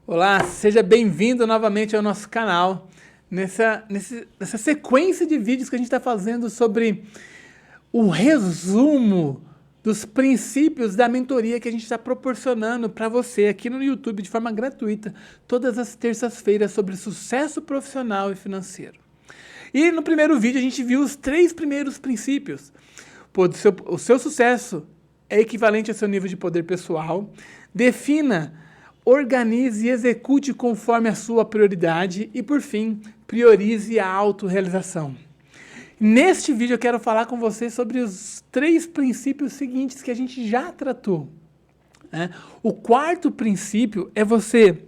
Olá, seja bem-vindo novamente ao nosso canal, nessa sequência de vídeos que a gente está fazendo sobre o resumo dos princípios da mentoria que a gente está proporcionando para você aqui no YouTube de forma gratuita, todas as terças-feiras sobre sucesso profissional e financeiro. E no primeiro vídeo a gente viu os 3 primeiros princípios. Pô, o seu sucesso é equivalente ao seu nível de poder pessoal. Defina, organize e execute conforme a sua prioridade. E, por fim, priorize a autorrealização. Neste vídeo eu quero falar com você sobre os 3 princípios seguintes que a gente já tratou. O quarto princípio é você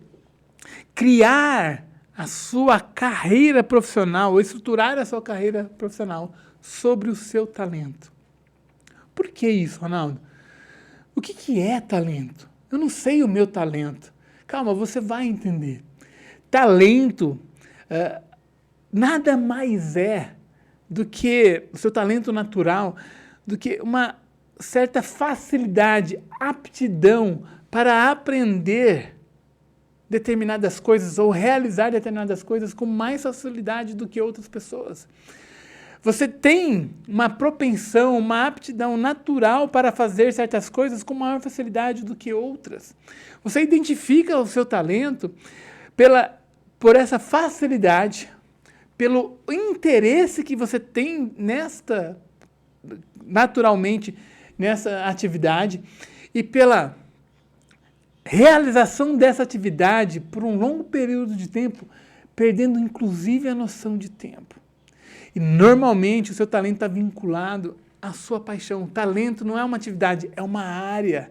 criar a sua carreira profissional, ou estruturar a sua carreira profissional sobre o seu talento. Por que isso, Ronaldo? O que é talento? Eu não sei o meu talento. Calma, você vai entender. Talento nada mais é do que o seu talento natural, do que uma certa facilidade, aptidão para aprender determinadas coisas ou realizar determinadas coisas com mais facilidade do que outras pessoas. Você tem uma propensão, uma aptidão natural para fazer certas coisas com maior facilidade do que outras. Você identifica o seu talento por essa facilidade, pelo interesse que você tem naturalmente nessa atividade e pela realização dessa atividade por um longo período de tempo, perdendo inclusive a noção de tempo. E normalmente o seu talento está vinculado à sua paixão. O talento não é uma atividade, é uma área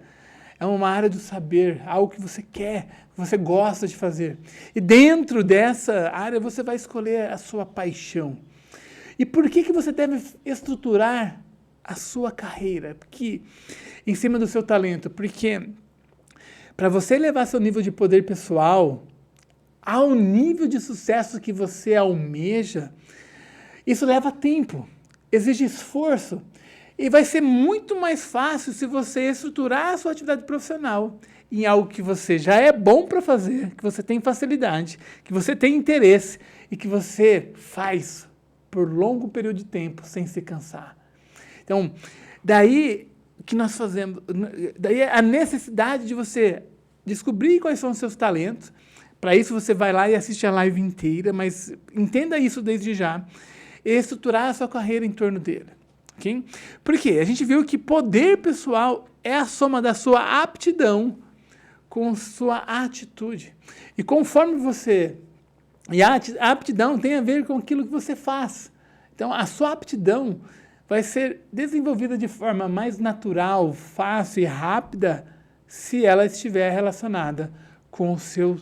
do saber, algo que você quer, que você gosta de fazer. E dentro dessa área você vai escolher a sua paixão. E por que você deve estruturar a sua carreira? Porque, em cima do seu talento? Porque para você elevar seu nível de poder pessoal ao nível de sucesso que você almeja, isso leva tempo, exige esforço e vai ser muito mais fácil se você estruturar a sua atividade profissional em algo que você já é bom para fazer, que você tem facilidade, que você tem interesse e que você faz por longo período de tempo sem se cansar. Então, daí que nós fazemos, daí a necessidade de você descobrir quais são os seus talentos. Para isso você vai lá e assiste a live inteira, mas entenda isso desde já. E estruturar a sua carreira em torno dele. Okay? Por quê? A gente viu que poder pessoal é a soma da sua aptidão com sua atitude. E conforme você... E a aptidão tem a ver com aquilo que você faz. Então, a sua aptidão vai ser desenvolvida de forma mais natural, fácil e rápida se ela estiver relacionada com o seu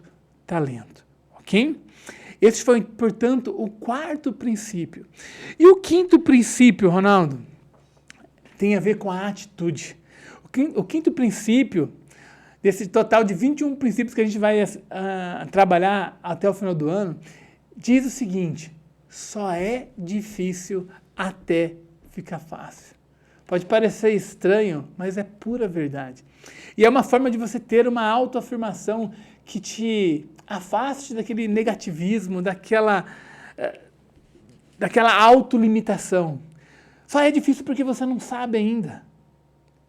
talento. Ok? Esse foi, portanto, o quarto princípio. E o quinto princípio, Ronaldo, tem a ver com a atitude. O quinto princípio, desse total de 21 princípios que a gente vai trabalhar até o final do ano, diz o seguinte: só é difícil até ficar fácil. Pode parecer estranho, mas é pura verdade. E é uma forma de você ter uma autoafirmação que te afaste daquele negativismo, daquela autolimitação. Só é difícil porque você não sabe ainda.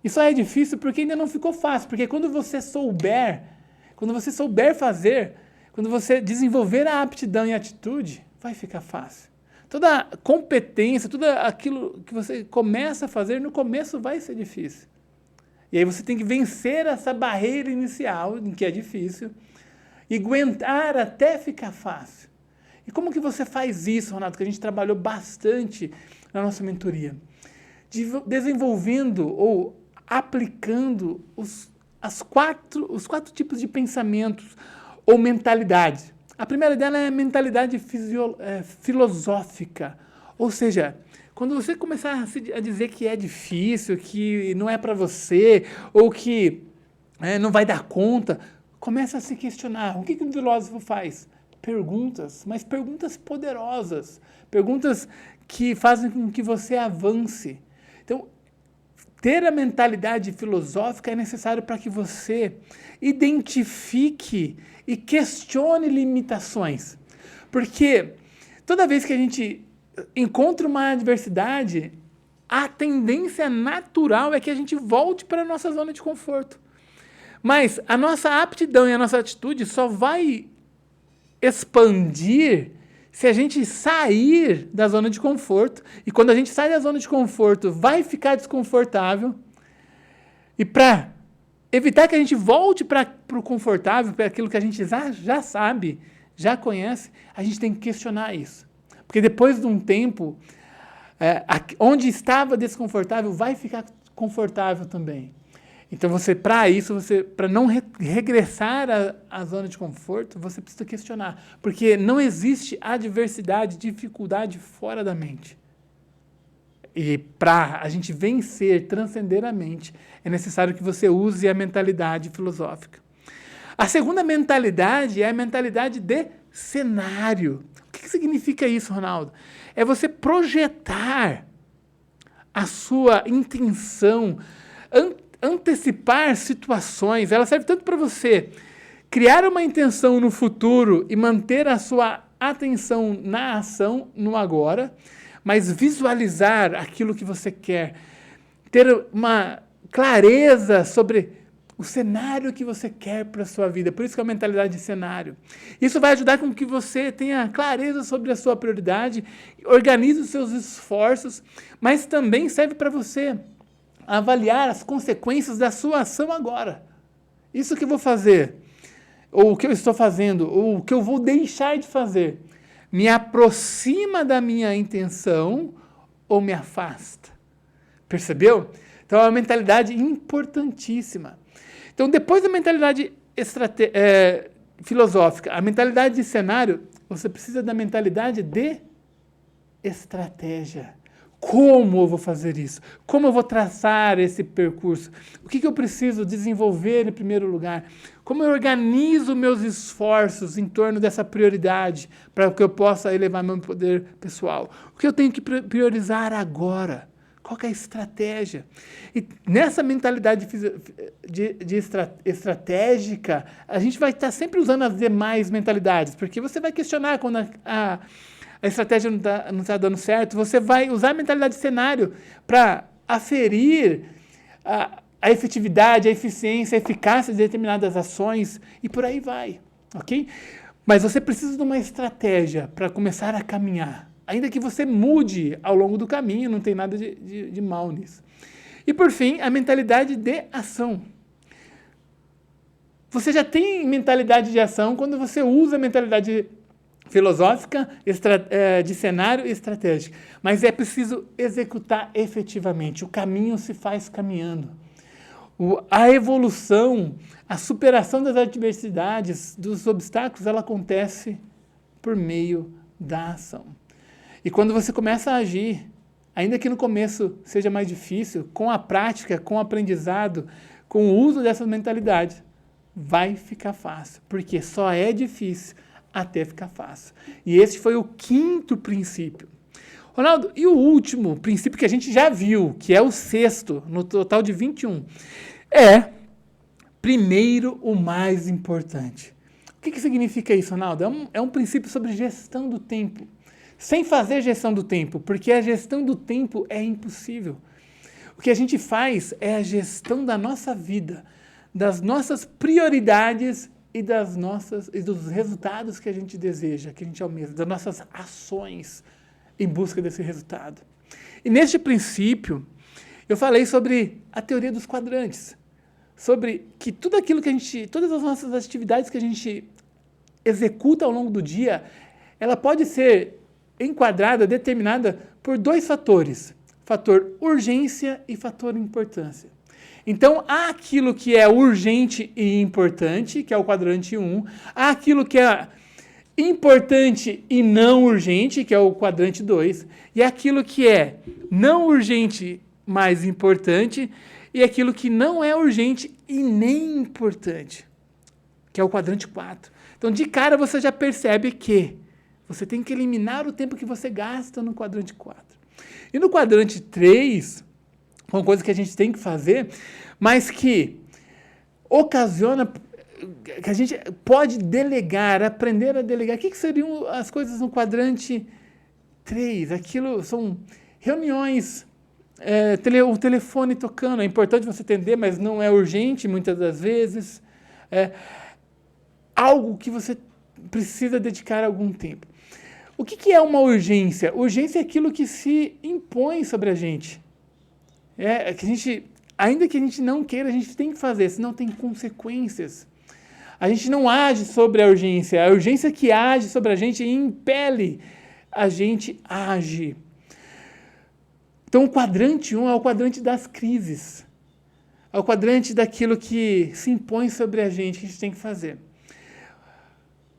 E só é difícil porque ainda não ficou fácil. Porque quando você souber fazer, quando você desenvolver a aptidão e a atitude, vai ficar fácil. Toda a competência, tudo aquilo que você começa a fazer, no começo vai ser difícil. E aí você tem que vencer essa barreira inicial, em que é difícil, e aguentar até ficar fácil. E como que você faz isso, Ronaldo? Que a gente trabalhou bastante na nossa mentoria. Desenvolvendo ou aplicando os 4 tipos de pensamentos ou mentalidades. A primeira dela é a mentalidade filosófica. Ou seja, quando você começar a dizer que é difícil, que não é para você, ou que não vai dar conta, começa a se questionar. O que um filósofo faz? Perguntas, mas perguntas poderosas. Perguntas que fazem com que você avance. Então, ter a mentalidade filosófica é necessário para que você identifique e questione limitações. Porque toda vez que a gente encontra uma adversidade, a tendência natural é que a gente volte para a nossa zona de conforto. Mas a nossa aptidão e a nossa atitude só vai expandir se a gente sair da zona de conforto. E quando a gente sai da zona de conforto, vai ficar desconfortável. E para evitar que a gente volte para o confortável, para aquilo que a gente já sabe, já conhece, a gente tem que questionar isso. Porque depois de um tempo, onde estava desconfortável, vai ficar confortável também. Então, para não regressar à zona de conforto, você precisa questionar. Porque não existe adversidade, dificuldade fora da mente. E para a gente vencer, transcender a mente, é necessário que você use a mentalidade filosófica. A segunda mentalidade é a mentalidade de cenário. O que significa isso, Ronaldo? É você projetar a sua intenção, antecipar situações. Ela serve tanto para você criar uma intenção no futuro e manter a sua atenção na ação, no agora, mas visualizar aquilo que você quer, ter uma clareza sobre o cenário que você quer para a sua vida. Por isso que é a mentalidade de cenário. Isso vai ajudar com que você tenha clareza sobre a sua prioridade, organize os seus esforços, mas também serve para você avaliar as consequências da sua ação agora. Isso que eu vou fazer, ou o que eu estou fazendo, ou o que eu vou deixar de fazer, me aproxima da minha intenção ou me afasta? Percebeu? Então é uma mentalidade importantíssima. Então, depois da mentalidade filosófica, a mentalidade de cenário, você precisa da mentalidade de estratégia. Como eu vou fazer isso? Como eu vou traçar esse percurso? O que eu preciso desenvolver em primeiro lugar? Como eu organizo meus esforços em torno dessa prioridade para que eu possa elevar meu poder pessoal? O que eu tenho que priorizar agora? Qual que é a estratégia? E nessa mentalidade estratégica, a gente vai estar sempre usando as demais mentalidades, porque você vai questionar quando a estratégia não está dando certo, você vai usar a mentalidade de cenário para aferir a efetividade, a eficiência, a eficácia de determinadas ações e por aí vai, ok? Mas você precisa de uma estratégia para começar a caminhar. Ainda que você mude ao longo do caminho, não tem nada de mal nisso. E, por fim, a mentalidade de ação. Você já tem mentalidade de ação quando você usa a mentalidade filosófica, de cenário e estratégica. Mas é preciso executar efetivamente. O caminho se faz caminhando. A evolução, a superação das adversidades, dos obstáculos, ela acontece por meio da ação. E quando você começa a agir, ainda que no começo seja mais difícil, com a prática, com o aprendizado, com o uso dessa mentalidade, vai ficar fácil. Porque só é difícil até ficar fácil. E esse foi o 5º princípio. Ronaldo, e o último princípio que a gente já viu, que é o 6º, no total de 21, é, primeiro, o mais importante. O que significa isso, Ronaldo? É um princípio sobre gestão do tempo. Sem fazer gestão do tempo, porque a gestão do tempo é impossível. O que a gente faz é a gestão da nossa vida, das nossas prioridades e dos resultados que a gente deseja, que a gente almeja, das nossas ações em busca desse resultado. E neste princípio, eu falei sobre a teoria dos quadrantes, sobre que tudo aquilo que todas as nossas atividades que a gente executa ao longo do dia, ela pode ser enquadrada, determinada por 2 fatores, fator urgência e fator importância. Então, há aquilo que é urgente e importante, que é o quadrante 1, há aquilo que é importante e não urgente, que é o quadrante 2, e aquilo que é não urgente, mas importante, e aquilo que não é urgente e nem importante, que é o quadrante 4. Então, de cara, você já percebe que você tem que eliminar o tempo que você gasta no quadrante 4. E no quadrante 3, uma coisa que a gente tem que fazer, mas que ocasiona, que a gente pode delegar, aprender a delegar. O que seriam as coisas no quadrante 3? Aquilo são reuniões, o telefone tocando, é importante você atender, mas não é urgente muitas das vezes. Algo que você precisa dedicar algum tempo. O que é uma urgência? Urgência é aquilo que se impõe sobre a gente. Que a gente, ainda que a gente não queira, a gente tem que fazer, senão tem consequências. A gente não age sobre a urgência que age sobre a gente impele a gente a agir. Então, o quadrante 1 é o quadrante das crises. É o quadrante daquilo que se impõe sobre a gente, que a gente tem que fazer.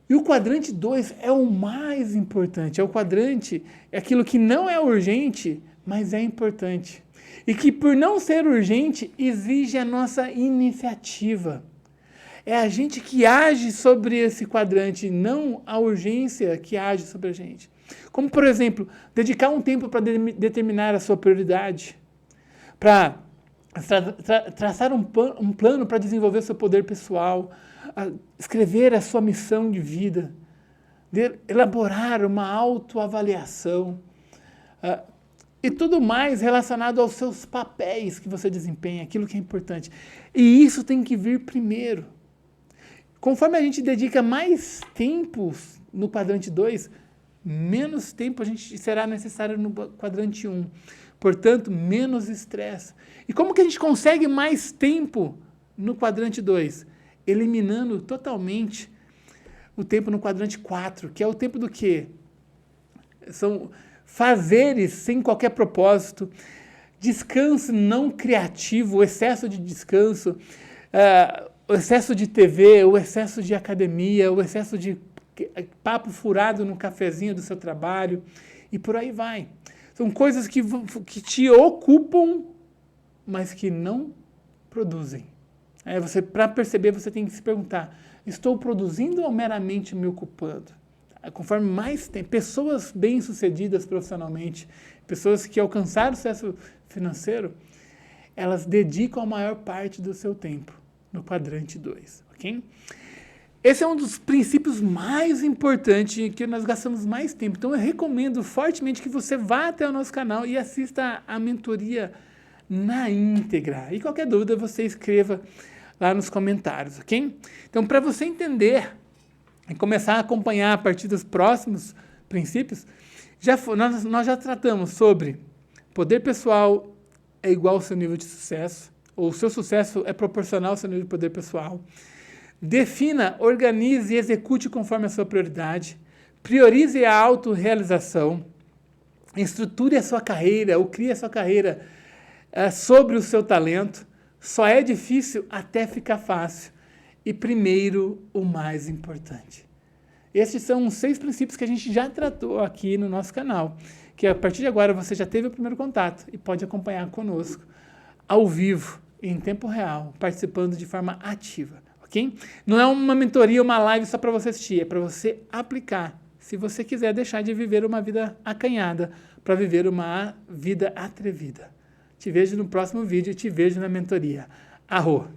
E o quadrante 2 é o mais importante. É o quadrante, é aquilo que não é urgente, mas é importante. E que, por não ser urgente, exige a nossa iniciativa. É a gente que age sobre esse quadrante, não a urgência que age sobre a gente. Como, por exemplo, dedicar um tempo para determinar a sua prioridade, para traçar um plano para desenvolver seu poder pessoal, escrever a sua missão de vida, elaborar uma autoavaliação, e tudo mais relacionado aos seus papéis que você desempenha, aquilo que é importante. E isso tem que vir primeiro. Conforme a gente dedica mais tempo no quadrante 2, menos tempo a gente será necessário no quadrante 1. Portanto, menos estresse. E como que a gente consegue mais tempo no quadrante 2? Eliminando totalmente o tempo no quadrante 4, que é o tempo do quê? São fazeres sem qualquer propósito, descanso não criativo, o excesso de descanso, o excesso de TV, o excesso de academia, o excesso de papo furado no cafezinho do seu trabalho, e por aí vai. São coisas que te ocupam, mas que não produzem. Para perceber, você tem que se perguntar, estou produzindo ou meramente me ocupando? Conforme mais tem pessoas bem-sucedidas profissionalmente, pessoas que alcançaram sucesso financeiro, elas dedicam a maior parte do seu tempo no quadrante 2, ok? Esse é um dos princípios mais importantes que nós gastamos mais tempo. Então, eu recomendo fortemente que você vá até o nosso canal e assista a mentoria na íntegra. E qualquer dúvida, você escreva lá nos comentários, ok? Então, para você entender e começar a acompanhar a partir dos próximos princípios, nós já tratamos sobre poder pessoal é igual ao seu nível de sucesso, ou o seu sucesso é proporcional ao seu nível de poder pessoal. Defina, organize e execute conforme a sua prioridade. Priorize a autorrealização. Estruture a sua carreira ou crie a sua carreira sobre o seu talento. Só é difícil até ficar fácil. E primeiro, o mais importante. Esses são os 6 princípios que a gente já tratou aqui no nosso canal, que a partir de agora você já teve o primeiro contato e pode acompanhar conosco ao vivo, em tempo real, participando de forma ativa, ok? Não é uma mentoria, uma live só para você assistir, é para você aplicar, se você quiser deixar de viver uma vida acanhada, para viver uma vida atrevida. Te vejo no próximo vídeo e te vejo na mentoria. Arro!